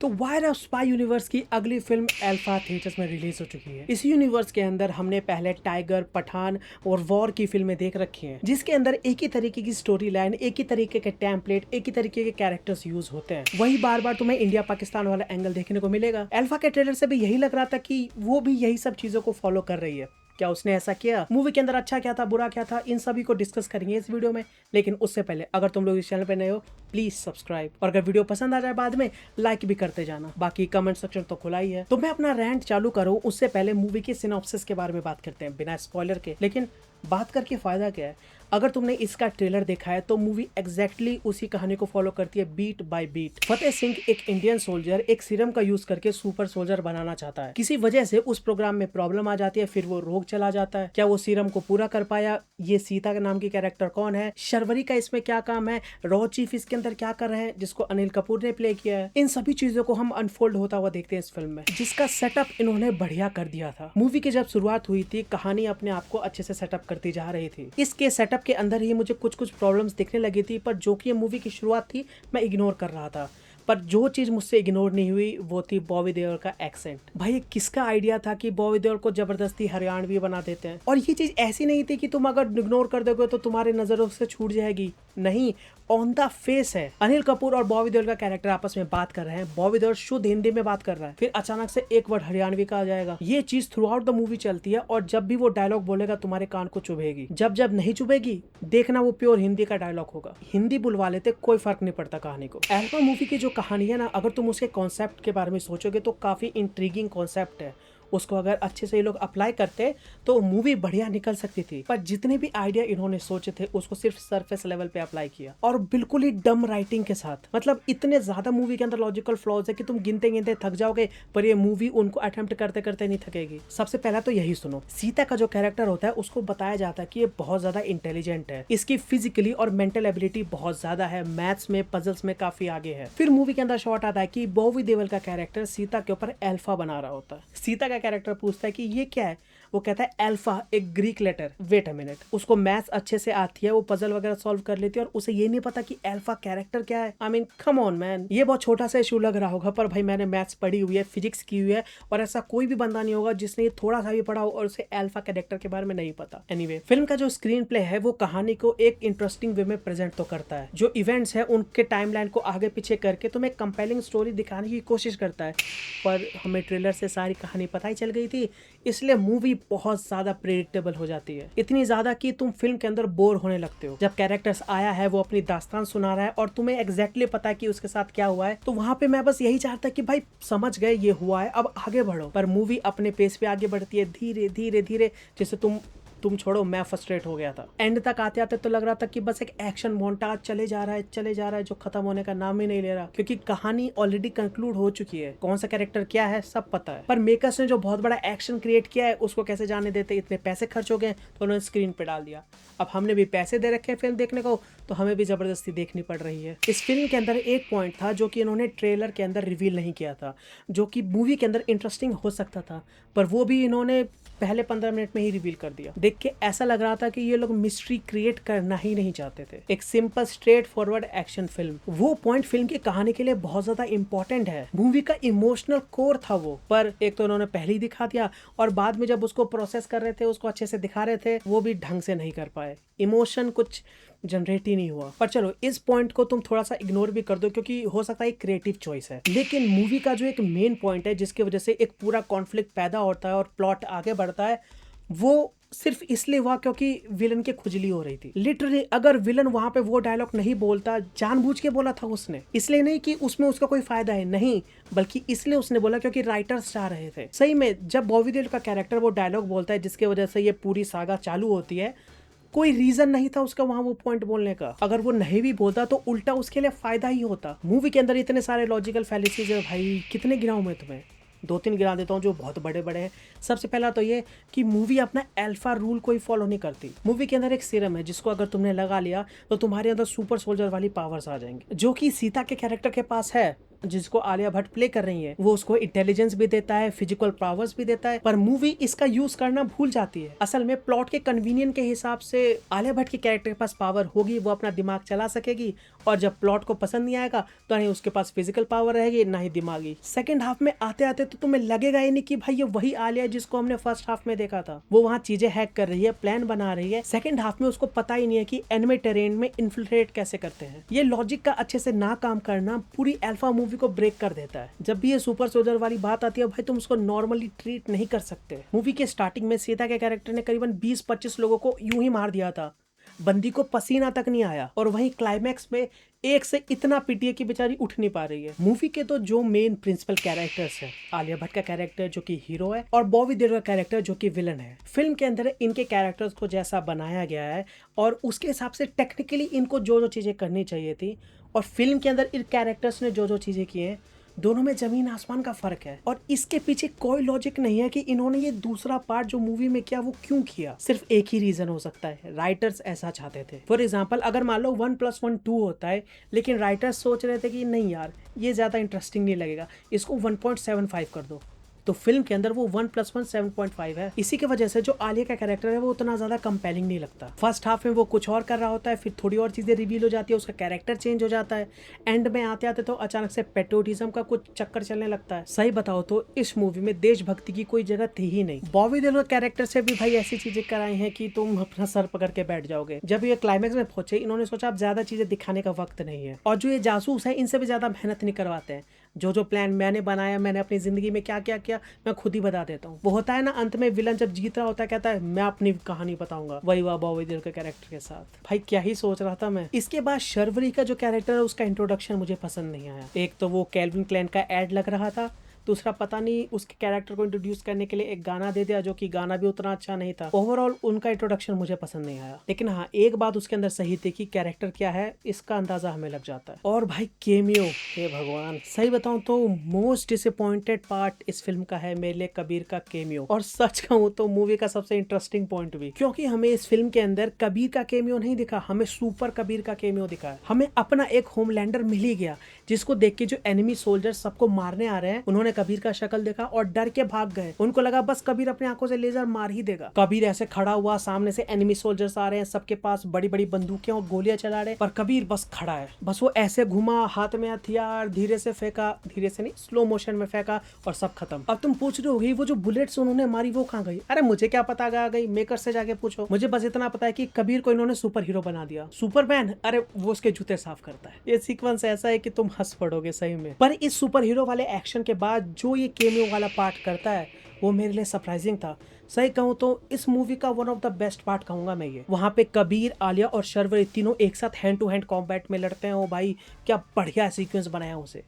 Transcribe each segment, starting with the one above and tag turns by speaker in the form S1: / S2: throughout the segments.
S1: तो wire of spy universe की अगली फिल्म अल्फा थिएटर्स में रिलीज हो चुकी है। इस यूनिवर्स के अंदर हमने पहले टाइगर, पठान और वॉर की फिल्में देख रखी हैं, जिसके अंदर एक ही तरीके की स्टोरी लाइन, एक ही तरीके के टेम्पलेट, एक ही तरीके के कैरेक्टर्स यूज होते हैं। वही बार बार तुम्हें इंडिया पाकिस्तान वाला एंगल देखने को मिलेगा। अल्फा के ट्रेलर से भी यही लग रहा था कि वो भी यही सब चीजों को फॉलो कर रही है। क्या उसने ऐसा किया? मूवी के अंदर अच्छा क्या था, बुरा क्या था, इन सभी को डिस्कस करेंगे इस वीडियो में। लेकिन उससे पहले अगर तुम लोग इस चैनल पे नए हो, प्लीज सब्सक्राइब, और अगर वीडियो पसंद आ जाए बाद में लाइक भी करते जाना। बाकी कमेंट सेक्शन तो खुला ही है। तो मैं अपना रैंट चालू करूं उससे पहले मूवी के सिनॉप्सिस के बारे में बात करते हैं बिना स्पॉइलर के। लेकिन बात करके फायदा क्या है? अगर तुमने इसका ट्रेलर देखा है तो मूवी एग्जैक्टली उसी कहानी को फॉलो करती है, beat by beat. Fateh Singh एक इंडियन सोल्जर एक सीरम का यूज करके सुपर सोल्जर बनाना चाहता है। किसी वजह से उस प्रोग्राम में प्रॉब्लम आ जाती है, फिर वो रोग चला जाता है। क्या वो सीरम को पूरा कर पाया? ये सीता के नाम की कैरेक्टर कौन है? शर्वरी का इसमें क्या काम है? रॉ चीफ इसके अंदर क्या कर रहे हैं, जिसको अनिल कपूर ने प्ले किया है? इन सभी चीजों को हम अनफोल्ड होता हुआ देखते हैं इस फिल्म में, जिसका सेटअप इन्होंने बढ़िया कर दिया था। मूवी की जब शुरुआत हुई थी, कहानी अपने आप को अच्छे से सेटअप करती जा रही थी। इसके सेटअप के अंदर ही मुझे कुछ प्रॉब्लम्स दिखने लगी थी, पर जो कि ये मूवी की शुरुआत थी मैं इग्नोर कर रहा था। पर जो चीज मुझसे इग्नोर नहीं हुई वो थी बॉबी देओल का एक्सेंट। भाई किसका आइडिया था कि बॉबी देओल को जबरदस्ती हरियाणवी बना देते हैं? और ये चीज ऐसी नहीं थी कि तुम अगर इग्नोर कर दोगे तो तुम्हारे नजरों से छूट जाएगी। नहीं, ऑन द फेस है। अनिल कपूर और बॉबी देओल का कैरेक्टर आपस में बात कर रहे हैं, बॉबी देओल शुद्ध हिंदी में बात कर रहा है, फिर अचानक से एक वर्ड हरियाणवी का आ जाएगा। ये चीज थ्रू आउट द मूवी चलती है, और जब भी वो डायलॉग बोलेगा तुम्हारे कान को चुभेगी। जब जब नहीं चुभेगी, देखना वो प्योर हिंदी का डायलॉग होगा। हिंदी बुलवा लेते, कोई फर्क नहीं पड़ता कहानी को। अल्फा मूवी की जो कहानी है ना, अगर तुम उसके कॉन्सेप्ट के बारे में सोचोगे तो काफी इंट्रीगिंग कॉन्सेप्ट है। उसको अगर अच्छे से ये लोग अप्लाई करते तो मूवी बढ़िया निकल सकती थी। पर जितने भी आइडिया इन्होंने सोचे थे उसको सिर्फ सरफेस लेवल पे अप्लाई किया, और बिल्कुल ही डम राइटिंग के साथ। मतलब इतने ज्यादा मूवी के अंदर लॉजिकल फ्लॉज है कि तुम गिनते गिनते थक जाओगे, पर ये मूवी उनको अटेम्प्ट करते करते नहीं थकेगी। सबसे पहला तो यही सुनो, सीता का जो कैरेक्टर होता है उसको बताया जाता है कि ये बहुत ज्यादा इंटेलिजेंट है, इसकी फिजिकली और मेंटल एबिलिटी बहुत ज्यादा है, मैथ्स में, पजल्स में काफी आगे है। फिर मूवी के अंदर शॉट आता है कि बॉबी देओल का कैरेक्टर सीता के ऊपर अल्फा बना रहा होता है। सीता का कैरेक्टर पूछता है कि ये क्या है? वो कहता है अल्फा एक Greek letter. Wait a minute, उसको मैथ्स अच्छे से आती है, वो पजल वगैरह सॉल्व कर लेती है, और उसे ये नहीं पता कि अल्फा कैरेक्टर क्या है। I mean come on man, ये बहुत छोटा सा इशू लग रहा होगा, पर भाई मैंने मैथ्स पढ़ी हुई है, फिजिक्स की हुई है, और ऐसा कोई भी बंदा नहीं होगा जिसने ये थोड़ा सा भी पढ़ा हो और उसे अल्फा कैरेक्टर के बारे में नहीं पता। एनीवे, फिल्म का जो स्क्रीन प्ले है वो कहानी को एक इंटरेस्टिंग वे में प्रेजेंट तो करता है। जो इवेंट्स है उनके टाइमलाइन को आगे पीछे करके तुम्हें कंपेलिंग स्टोरी दिखाने की कोशिश करता है। पर हमें ट्रेलर से सारी कहानी पता ही चल गई थी, इसलिए मूवी बहुत ज्यादा प्रेडिक्टेबल हो जाती है। इतनी ज्यादा कि तुम फिल्म के अंदर बोर होने लगते हो। जब कैरेक्टर्स आया है, वो अपनी दास्तान सुना रहा है और तुम्हें एग्जैक्टली पता है कि उसके साथ क्या हुआ है, तो वहां पे मैं बस यही चाहता कि भाई समझ गए ये हुआ है, अब आगे बढ़ो। पर मूवी अपने पेस पे आगे बढ़ती है, धीरे धीरे धीरे, जैसे तुम छोड़ो, मैं फ्रस्ट्रेट हो गया था। एंड तक आते आते तो लग रहा था कि बस एक एक्शन मोन्टाज चले जा रहा है, जो खत्म होने का नाम ही नहीं ले रहा, क्योंकि कहानी ऑलरेडी कंक्लूड हो चुकी है। कौन सा कैरेक्टर क्या है सब पता है, पर मेकर्स ने जो बहुत बड़ा एक्शन क्रिएट किया है उसको कैसे जाने देते। इतने पैसे खर्च हो गए तो उन्होंने स्क्रीन पे डाल दिया। अब हमने भी पैसे दे रखे हैं फिल्म देखने को, तो हमें भी जबरदस्ती देखनी पड़ रही है। इस फिल्म के अंदर एक पॉइंट था जो कि इन्होंने ट्रेलर के अंदर रिवील नहीं किया था, जो कि मूवी के अंदर इंटरेस्टिंग हो सकता था, पर वो भी इन्होंने पहले 15 मिनट में ही रिवील कर दिया। देख के ऐसा लग रहा था कि ये लोग मिस्ट्री क्रिएट करना ही नहीं चाहते थे। एक simple straight forward action film, वो पॉइंट फिल्म की कहानी के लिए बहुत ज्यादा इंपॉर्टेंट है। मूवी का इमोशनल कोर था वो, पर एक तो उन्होंने पहले ही दिखा दिया, और बाद में जब उसको प्रोसेस कर रहे थे, उसको अच्छे से दिखा रहे थे, वो भी ढंग से नहीं कर पाए। इमोशन कुछ जनरेट ही नहीं हुआ। पर चलो, इस पॉइंट को तुम थोड़ा सा इग्नोर भी कर दो, क्योंकि हो सकता है क्रिएटिव चॉइस है। लेकिन मूवी का जो एक मेन पॉइंट है जिसकी वजह से एक पूरा कॉन्फ्लिक्ट पैदा होता है और प्लॉट आगे बढ़ता है, वो सिर्फ इसलिए हुआ क्योंकि विलन की खुजली हो रही थी। लिटरली अगर विलन वहां पे वो डायलॉग नहीं बोलता, जानबूझ के बोला था उसने, इसलिए नहीं कि उसमें उसका कोई फायदा है, नहीं, बल्कि इसलिए उसने बोला क्योंकि राइटर्स चाह रहे थे। सही में जब बॉबी देओल का कैरेक्टर वो डायलॉग बोलता है जिसकी वजह से ये पूरी सागा चालू होती है, कोई रीजन नहीं था उसका वहां वो पॉइंट बोलने का। अगर वो नहीं भी बोलता तो उल्टा उसके लिए फायदा ही होता। मूवी के अंदर इतने सारे लॉजिकल फैलिसीज है भाई, कितने गिनाऊं मैं तुम्हें? 2-3 गिना देता हूँ जो बहुत बड़े बड़े हैं। सबसे पहला तो ये कि मूवी अपना अल्फा रूल कोई फॉलो नहीं करती। मूवी के अंदर एक सीरम है जिसको अगर तुमने लगा लिया तो तुम्हारे अंदर सुपर सोल्जर वाली पावर्स आ जाएंगी, जो कि सीता के कैरेक्टर के पास है, जिसको आलिया भट्ट प्ले कर रही है, वो उसको इंटेलिजेंस भी देता है, फिजिकल पावर्स भी देता है, पर मूवी इसका यूज करना भूल जाती है। असल में प्लॉट के कन्वीनियंट के हिसाब से आलिया भट्ट के कैरेक्टर के पास पावर होगी, वो अपना दिमाग चला सकेगी, और जब प्लॉट को पसंद नहीं आएगा तो नहीं उसके पास फिजिकल पावर रहेगी ना ही दिमागी। सेकंड हाफ में आते आते तो तुम्हें लगेगा ही नहीं कि भाई ये वही आलिया जिसको हमने फर्स्ट हाफ में देखा था। वो वहाँ चीजें हैक कर रही है, प्लान बना रही है। सेकंड हाफ में उसको पता ही नहीं है कि एनिमी टेरेन में इन्फिल्ट्रेट कैसे करते हैं। ये लॉजिक का अच्छे से ना काम करना पूरी अल्फा मूवी को ब्रेक कर देता है। जब भी ये सुपर सोल्जर वाली बात आती है भाई, तुम उसको नॉर्मली ट्रीट नहीं कर सकते। मूवी के स्टार्टिंग में सीता के कैरेक्टर ने करीबन 20-25 लोगों को यूं ही मार दिया था, बंदी को पसीना तक नहीं आया, और वहीं क्लाइमैक्स में एक से इतना पीटिए कि बेचारी उठ नहीं पा रही है। मूवी के तो जो मेन प्रिंसिपल कैरेक्टर्स हैं, आलिया भट्ट का कैरेक्टर जो कि हीरो है और बॉबी देओल का कैरेक्टर जो कि विलन है, फिल्म के अंदर इनके कैरेक्टर्स को जैसा बनाया गया है और उसके हिसाब से टेक्निकली इनको जो जो चीजें करनी चाहिए थी और फिल्म के अंदर इन कैरेक्टर्स ने जो जो चीजें की हैं, दोनों में जमीन आसमान का फर्क है। और इसके पीछे कोई लॉजिक नहीं है कि इन्होंने ये दूसरा पार्ट जो मूवी में किया वो क्यों किया। सिर्फ एक ही रीजन हो सकता है, राइटर्स ऐसा चाहते थे। फॉर एग्जांपल, अगर मान लो 1+1 2 होता है, लेकिन राइटर्स सोच रहे थे कि नहीं यार ये ज्यादा इंटरेस्टिंग नहीं लगेगा, इसको 1.75 कर दो, तो फिल्म के अंदर वो 1+1 7.5 है। इसी की वजह से जो आलिया का कैरेक्टर है वो उतना ज्यादा कंपेलिंग नहीं लगता। फर्स्ट हाफ में वो कुछ और कर रहा होता है, फिर थोड़ी और चीजें रिवील हो जाती है, उसका कैरेक्टर चेंज हो जाता है, एंड में आते आते तो अचानक से पेट्रोटिज्म का कुछ चक्कर चलने लगता है। सही बताओ तो इस मूवी में देशभक्ति की कोई जगह थी ही नहीं। बॉबी देओल के कैरेक्टर से भी भाई ऐसी चीजें कराई हैं कि तुम अपना सर पकड़ के बैठ जाओगे। जब ये क्लाइमैक्स में पहुंचे, इन्होंने सोचा अब ज्यादा चीजें दिखाने का वक्त नहीं है, और जो ये जासूस है इनसे भी ज्यादा मेहनत नहीं करवाते हैं। जो जो प्लान मैंने बनाया, मैंने अपनी जिंदगी में क्या क्या किया, मैं खुद ही बता देता हूँ। वो होता है ना, अंत में विलन जब जीत रहा होता है कहता है मैं अपनी कहानी बताऊंगा, वही हुआ बॉबी देओल के कैरेक्टर के साथ। भाई क्या ही सोच रहा था मैं। इसके बाद शर्वरी का जो कैरेक्टर है उसका इंट्रोडक्शन मुझे पसंद नहीं आया। एक तो वो कैल्विन क्लाइन का एड लग रहा था, दूसरा पता नहीं उसके कैरेक्टर को इंट्रोड्यूस करने के लिए एक गाना दे दिया जो कि गाना भी उतना अच्छा नहीं था। ओवरऑल उनका इंट्रोडक्शन मुझे पसंद नहीं आया। लेकिन हाँ, एक बात उसके अंदर सही थी कि कैरेक्टर क्या है इसका अंदाजा हमें लग जाता है। और भाई केमियो, हे भगवान, सही बताऊं तो मोस्ट डिसअपॉइंटेड पार्ट इस फिल्म का है मेरे लिए कबीर का केमियो। और सच कहूं तो मूवी का सबसे इंटरेस्टिंग पॉइंट भी, क्योंकि हमें इस फिल्म के अंदर कबीर का केमियो नहीं दिखा, हमें सुपर कबीर का केमियो दिखा है। हमें अपना एक होमलैंडर मिल ही गया जिसको देख के जो एनिमी सोल्जर सबको मारने आ रहे हैं, उन्होंने कबीर का शक्ल देखा और डर के भाग गए। उनको लगा बस कबीर अपनी आंखों से लेजर मार ही देगा। कबीर ऐसे खड़ा हुआ, सामने से एनिमी सोल्जर्स आ रहे हैं, सबके पास बड़ी बड़ी बंदूकें और गोलियां चला रहे हैं, पर कबीर बस खड़ा है। बस वो ऐसे घुमा, हाथ में हथियार, धीरे से फेंका, धीरे से नहीं स्लो मोशन में फेंका और सब खत्म। अब तुम पूछ रहे होगी वो जो बुलेट्स उन्होंने मारी वो कहाँ गई? अरे मुझे क्या पता आ गई, मेकर से जाके पूछो। मुझे बस इतना पता है कि कबीर को इन्होंने सुपर हीरो बना दिया। सुपरमैन, अरे वो उसके जूते साफ करता है। ये सीक्वेंस ऐसा है कि तुम हंस पड़ोगे सही में। पर इस सुपर हीरो वाले एक्शन के बाद जो ये केमियो वाला पार्ट करता है वो मेरे लिए सरप्राइजिंग था। सही कहूँ तो इस मूवी का one of the best part कहूंगा मैं ये। वहाँ पे कबीर, आलिया और शर्वरी तीनों एक साथ हैंड टू हैंड कॉम्बैट में लड़ते हैं। ओ भाई क्या बढ़िया सीक्वेंस बनाया उसे।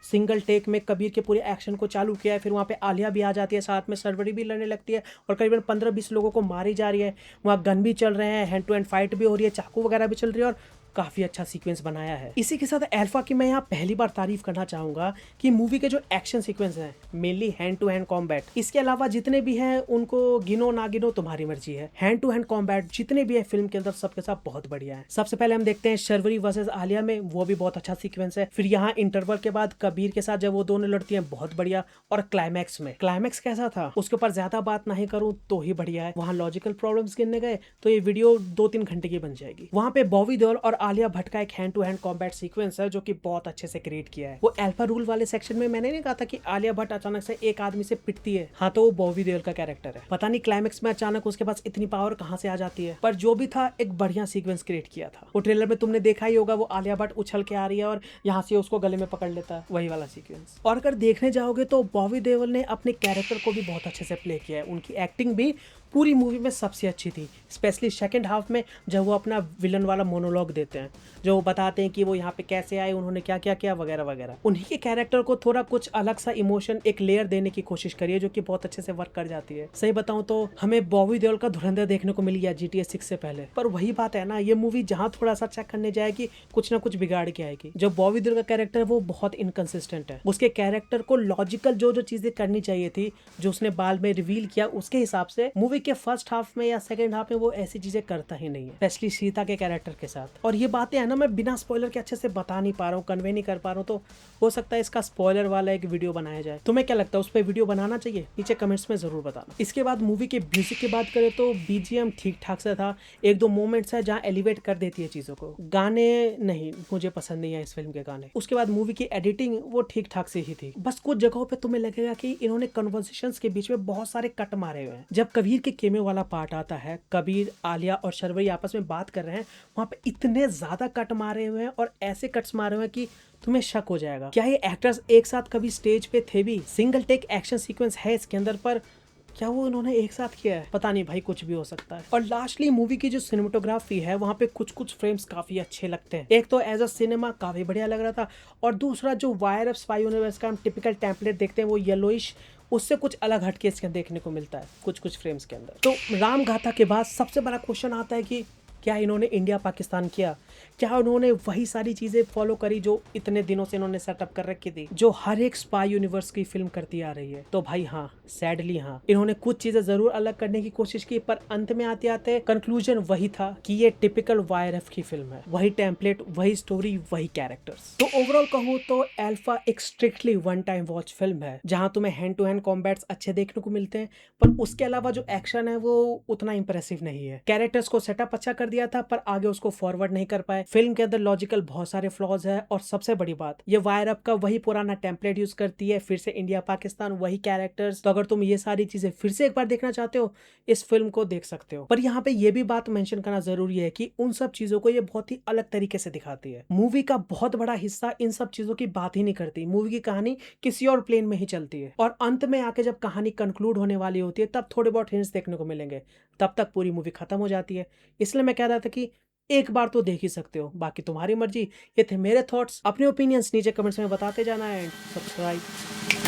S1: सिंगल टेक में कबीर के पूरे एक्शन को चालू किया है, फिर वहाँ पे आलिया भी आ जाती है, साथ में शर्वरी भी लड़ने लगती है और करीबन 15-20 लोगों को मारी जा रही है। वहाँ गन भी चल रहे हैं, हैंड टू हैंड फाइट भी हो रही है, चाकू वगैरह भी चल रही है, और काफी अच्छा सीक्वेंस बनाया है। इसी के साथ अल्फा की मैं यहाँ पहली बार तारीफ करना चाहूंगा कि मूवी के जो एक्शन सीक्वेंस हैं, mainly hand to hand combat, इसके अलावा जितने भी हैं उनको गिनो ना गिनो तुम्हारी मर्जी है। हैंड टू हैंड कॉम्बैट जितने भी है फिल्म के अंदर सबके साथ बहुत बढ़िया है। सबसे पहले हम देखते हैं शर्वरी वर्सेस आलिया में, वो भी बहुत अच्छा सीक्वेंस है। फिर यहाँ इंटरवल के बाद कबीर के साथ जब वो दोनों लड़ती हैं, बहुत बढ़िया। और क्लाइमैक्स में, क्लाइमैक्स कैसा था उसके ऊपर ज्यादा बात नहीं करूं तो ही बढ़िया है। वहाँ लॉजिकल प्रॉब्लम्स गिनने गए तो ये वीडियो 2-3 घंटे की बन जाएगी। वहाँ पे बॉबी देओल और आलिया भट्ट का एक hand to hand combat sequence है जो कि बहुत अच्छे से क्रिएट किया है। वो अल्फा रूल वाले सेक्शन में मैंने नहीं कहा था कि आलिया भट्ट अचानक से एक आदमी से पिटती है, हाँ तो वो बॉबी देओल का कैरेक्टर है। पता नहीं क्लाइमैक्स में अचानक उसके पास इतनी पावर कहाँ से आ जाती है, पर जो भी था एक बढ़िया सीक्वेंस क्रिएट किया था। वो ट्रेलर में तुमने देखा ही होगा, वो आलिया भट्ट उछल के आ रही है और यहाँ से उसको गले में पकड़ लेता है, वही वाला सीक्वेंस। और अगर देखने जाओगे तो बॉबी देओल ने अपने कैरेक्टर को भी बहुत अच्छे से प्ले किया है। उनकी एक्टिंग भी पूरी मूवी में सबसे अच्छी थी, स्पेशली सेकंड हाफ में जब वो अपना विलन वाला मोनोलॉग देते हैं, जो वो बताते हैं कि वो यहाँ पे कैसे आए, उन्होंने क्या क्या किया वगैरह वगैरह। उन्हीं के कैरेक्टर को थोड़ा कुछ अलग सा इमोशन, एक लेयर देने की कोशिश करी है जो कि बहुत अच्छे से वर्क कर जाती है। सही बताऊं तो हमें बॉबी देओल का धुरंधर देखने को मिल गया GTA 6 से पहले, पर वही बात है ना, ये मूवी जहाँ थोड़ा सा चेक करने जाएगी कुछ ना कुछ बिगाड़ के आएगी। जो बॉबी देओल का कैरेक्टर है वो बहुत इनकंसिस्टेंट है। उसके कैरेक्टर को लॉजिकल जो जो चीजें करनी चाहिए थी, जो उसने बाद में रिवील किया, उसके हिसाब से मूवी के फर्स्ट हाफ में या सेकंड हाफ में वो ऐसी चीजें करता ही नहीं है, स्पेशली सीता के कैरेक्टर के साथ। और ये बातें हैं ना, मैं बिना स्पॉइलर के अच्छे से बता नहीं पा रहा हूँ, कन्वे नहीं कर पा रहा हूँ, तो हो सकता है इसका स्पॉइलर वाला एक वीडियो बनाया जाए। तुम्हें क्या लगता है, उस पर वीडियो बनाना चाहिए? नीचे कमेंट्स में जरूर बताना। इसके बाद मूवी के म्यूजिक की बात करें तो बीजीएम ठीक ठाक से था। एक दो मोमेंट्स है जहाँ एलिवेट कर देती है चीजों को। गाने नहीं, मुझे पसंद नहीं है इस फिल्म के गाने। उसके बाद मूवी की एडिटिंग वो ठीक ठाक से ही थी। बस कुछ जगहों पे तुम्हें लगेगा कि इन्होंने कन्वर्सेशंस के बीच में बहुत सारे कट मारे हुए हैं। जब कबीर के केमे वाला पार्ट आता है, कबीर, आलिया और शर्वरी आपस में बात कर रहे हैं, वहां पे इतने ज्यादा कट मारे हुए हैं और ऐसे कट्स मारे हुए हैं कि तुम्हें शक हो जाएगा क्या ये एक्टर्स एक साथ कभी स्टेज पे थे भी। सिंगल टेक एक्शन सीक्वेंस है इसके अंदर, पर क्या वो इन्होंने एक साथ किया है? पता नहीं भाई, कुछ भी हो सकता है। और लास्टली मूवी की जो सिनेमेटोग्राफी है, वहां पे कुछ कुछ फ्रेम्स काफी अच्छे लगते हैं। एक तो एज अ सिनेमा काफी बढ़िया लग रहा था, और दूसरा जो वायर ऑफ स्पाई यूनिवर्स का हम टिपिकल टेम्पलेट देखते हैं, वो येलोइश, उससे कुछ अलग हटके इसके देखने को मिलता है कुछ कुछ फ्रेम्स के अंदर। तो राम गाथा के बाद सबसे बड़ा क्वेश्चन आता है कि क्या इन्होंने इंडिया पाकिस्तान किया? क्या उन्होंने वही सारी चीजें फॉलो करी जो इतने दिनों से इन्होंने सेटअप कर रखी थी, जो हर एक स्पाई यूनिवर्स की फिल्म करती आ रही है? तो भाई हाँ, सैडली हाँ, इन्होंने कुछ चीजें जरूर अलग करने की कोशिश की, पर अंत में आते आते कंक्लूजन वही था कि ये टिपिकल वाईआरएफ की फिल्म है। वही टेम्पलेट, वही स्टोरी, वही कैरेक्टर्स। तो ओवरऑल कहूँ तो एल्फा एक strictly one time watch film है, जहां तुम्हें हैंड टू हैंड कॉम्बैट्स अच्छे देखने को मिलते हैं, पर उसके अलावा जो एक्शन है वो उतना इंप्रेसिव नहीं है। कैरेक्टर्स को सेटअप अच्छा कर दिया था, पर आगे उसको फॉरवर्ड नहीं कर पाए। फिल्म के अंदर लॉजिकल बहुत सारे फ्लॉज है, और सबसे बड़ी बात, ये वायर-अप का वही पुराना टेम्पलेट यूज करती है, फिर से इंडिया पाकिस्तान, वही कैरेक्टर्स। तो अगर तुम ये सारी चीजें फिर से एक बार देखना चाहते हो, इस फिल्म को देख सकते हो। पर यहाँ पे ये भी बात मेंशन करना जरूरी है कि उन सब चीजों को ये बहुत ही अलग तरीके से दिखाती है। मूवी का बहुत बड़ा हिस्सा इन सब चीजों की बात ही नहीं करती। मूवी की कहानी किसी और प्लेन में ही चलती है, और अंत में आके जब कहानी कंक्लूड होने वाली होती है, तब थोड़े बहुत हिंट्स देखने को मिलेंगे। तब तक पूरी मूवी खत्म हो जाती है। इसलिए मैं कह रहा था कि एक बार तो देख ही सकते हो, बाकी तुम्हारी मर्जी। ये थे मेरे थॉट्स। अपने ओपिनियंस नीचे कमेंट्स में बताते जाना, एंड सब्सक्राइब।